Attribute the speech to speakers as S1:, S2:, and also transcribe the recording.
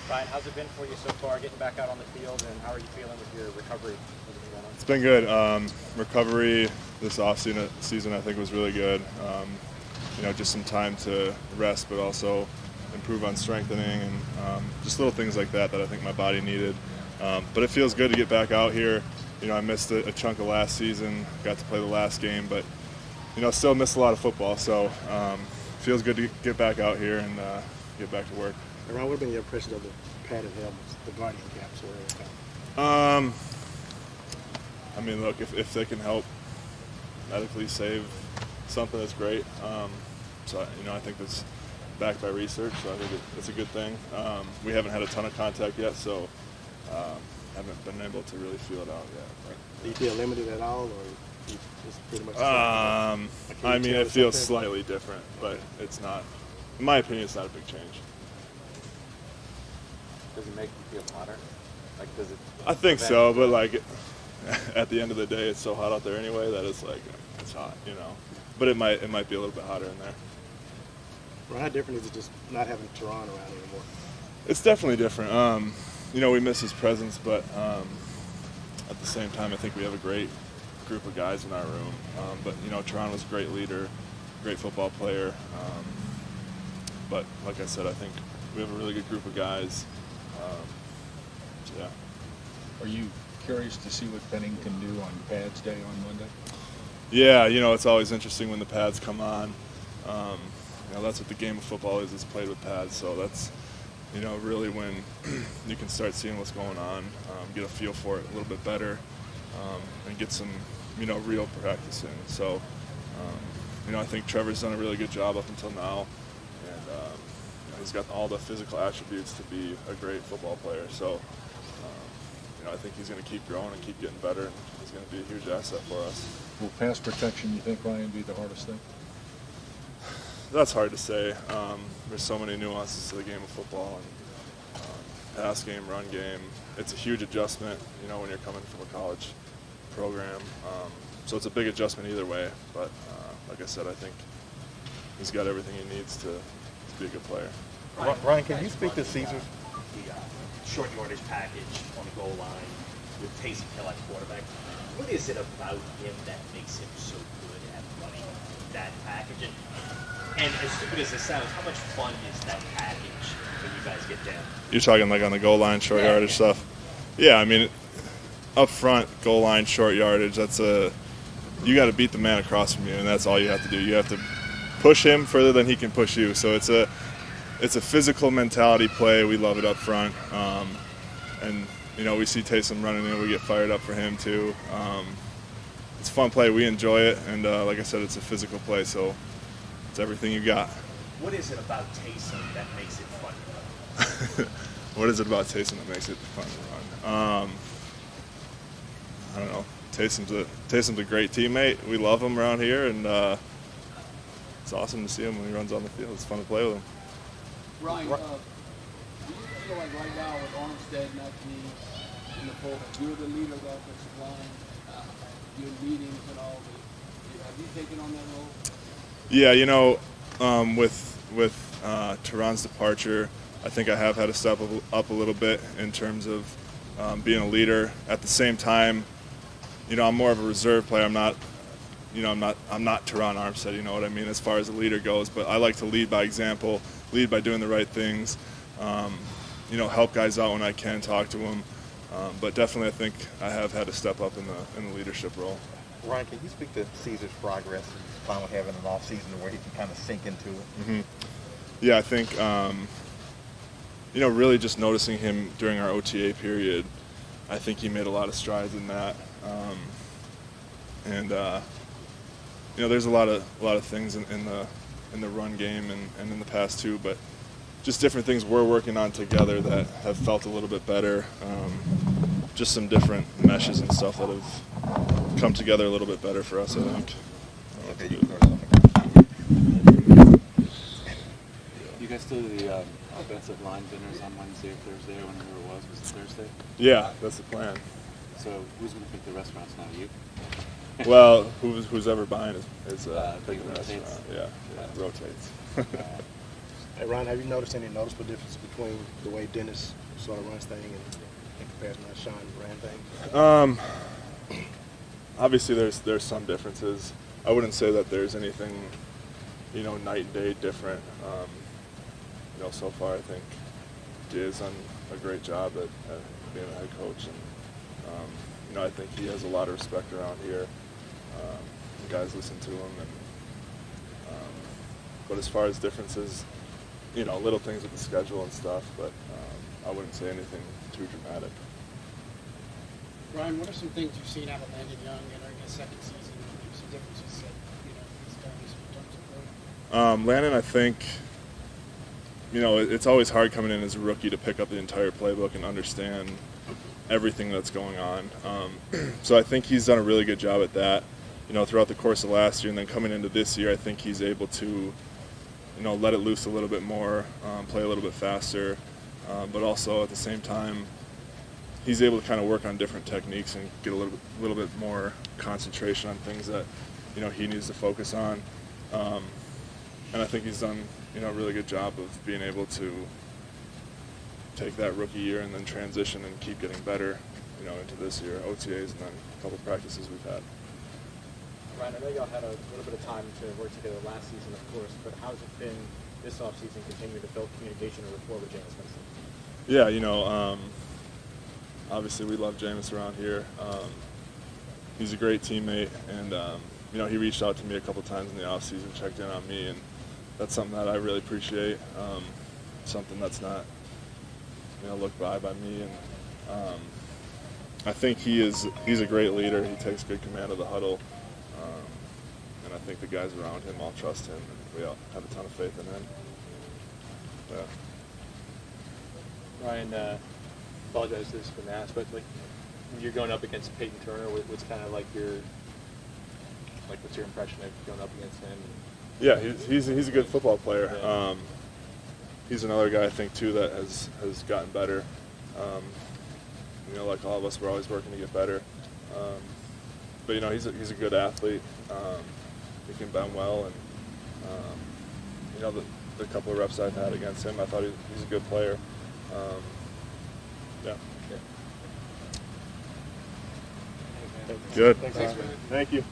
S1: Ryan, how's it been for you so far getting back out on the field, and how are you feeling with your recovery?
S2: It's been good. Recovery this off-season I think was really good. Just some time to rest, but also improve on strengthening and just little things like that I think my body needed. But it feels good to get back out here. I missed a chunk of last season, got to play the last game, but still missed a lot of football. So feels good to get back out here and get back to work.
S3: Ron, what have been your impressions of the padded helmets, the Guardian caps?
S2: Look, if they can help medically save something, that's great. I think that's backed by research, so I think it's a good thing. We haven't had a ton of contact yet, so haven't been able to really feel it out yet. But.
S3: Do you feel limited at all, or you just pretty much?
S2: It feels slightly different, but it's not. In my opinion, it's not a big change.
S1: Does it make you feel hotter? Does it?
S2: I think so, but at the end of the day, it's so hot out there anyway that it's hot, But it might be a little bit hotter in there.
S3: Well, how different is it just not having Toronto around anymore?
S2: It's definitely different. We miss his presence, but at the same time, I think we have a great group of guys in our room. But Toronto's a great leader, great football player. But like I said, I think we have a really good group of guys. Yeah.
S4: Are you curious to see what Benning can do on pads day on Monday?
S2: Yeah, it's always interesting when the pads come on. That's what the game of football is played with pads. So that's, really when you can start seeing what's going on, get a feel for it a little bit better, and get some, real practice in. So, I think Trevor's done a really good job up until now, and he's got all the physical attributes to be a great football player. So, I think he's going to keep growing and keep getting better, and he's going to be a huge asset for us.
S4: Will pass protection, you think, Ryan, be the hardest thing?
S2: That's hard to say. There's so many nuances to the game of football, and pass game, run game. It's a huge adjustment, when you're coming from a college program. So it's a big adjustment either way. But like I said, I think he's got everything he needs to be a good player.
S5: Ryan, can you speak to Caesars?
S6: The short yardage package on the goal line with Taysom Hill at quarterback. What is it about him that makes him so good at running that package? And as stupid as it sounds, how much fun is that package when you guys get down?
S2: You're talking on the goal line, short yardage stuff? Yeah, up front, goal line, short yardage, you got to beat the man across from you, and that's all you have to do. You have to push him further than he can push you. So it's a physical mentality play. We love it up front. And we see Taysom running in, we get fired up for him too. It's a fun play, we enjoy it, and like I said, it's a physical play, so it's everything you got.
S6: What is it about Taysom that makes it fun to run?
S2: What is it about Taysom that makes it fun to run? I don't know. Taysom's a great teammate. We love him around here, and it's awesome to see him when he runs on the field. It's fun to play with him.
S7: Ryan, do you feel like right now with Armstead and that team in the fold, you're the leader of the offensive line, your meetings and all, have you taken on that role?
S2: Yeah, with Teron's departure, I think I have had to step up a little bit in terms of being a leader. At the same time, I'm more of a reserve player. I'm not Teron Armstead, you know what I mean, as far as a leader goes. But I like to lead by example, lead by doing the right things. Help guys out when I can, talk to them. But definitely, I think I have had to step up in the leadership role.
S5: Ryan, can you speak to Caesar's progress and finally having an off season where he can kind of sink into it?
S2: Mm-hmm. Yeah, I think really just noticing him during our OTA period, I think he made a lot of strides in that. There's a lot of things in the run game and in the pass too, but just different things we're working on together that have felt a little bit better. Just some different meshes and stuff that have come together a little bit better for us, I think.
S8: You guys do the offensive line dinners on Wednesday or Thursday, or whenever it was it Thursday?
S2: Yeah, that's the plan.
S8: So who's going to pick the restaurants now? You?
S2: Well, who's ever buying is picking the
S8: rotates?
S2: restaurant. Yeah, it rotates.
S3: Hey, Ryan, have you noticed any noticeable difference between the way Dennis sort of runs things and comparison to Sean ran things?
S2: Obviously, there's some differences. I wouldn't say that there's anything, you know, night and day different. You know, so far I think Jay's done a great job at being a head coach, and you know, I think he has a lot of respect around here. The guys listen to him, and but as far as differences, you know, little things with the schedule and stuff, but I wouldn't say anything too dramatic.
S9: Ryan, what are some things you've seen out of Landon Young entering his second season? Some differences that he's done in terms of growth?
S2: Landon, I think, you know, it's always hard coming in as a rookie to pick up the entire playbook and understand everything that's going on. So I think he's done a really good job at that, you know, throughout the course of last year, and then coming into this year, I think he's able to, you know, let it loose a little bit more, play a little bit faster, but also at the same time, he's able to kind of work on different techniques and get a little bit more concentration on things that, you know, he needs to focus on. And I think he's done, you know, a really good job of being able to take that rookie year and then transition and keep getting better, you know, into this year, OTAs and then a couple practices we've had.
S1: Ryan, I know y'all had a little bit of time to work together last season, of course, but how's it been this offseason continuing to build communication and rapport with James Winston?
S2: Yeah, you know, obviously we love Jameis around here. He's a great teammate, and you know, he reached out to me a couple times in the offseason, checked in on me, and that's something that I really appreciate. Something that's not, you know, looked by me, and I think he's a great leader. He takes good command of the huddle, and I think the guys around him all trust him, and we all have a ton of faith in him. Yeah.
S10: Ryan, apologize if this has been asked, but like when you're going up against Peyton Turner, what's kind of like what's your impression of going up against him?
S2: Yeah, he's a good football player.
S10: Yeah.
S2: He's another guy I think too that has gotten better. You know, like all of us, we're always working to get better. But you know, he's a good athlete. He can bend well, and you know, the couple of reps I've had against him, I thought he's a good player. Yeah.
S3: Thanks.
S2: Good.
S3: Thanks.
S2: Thank you.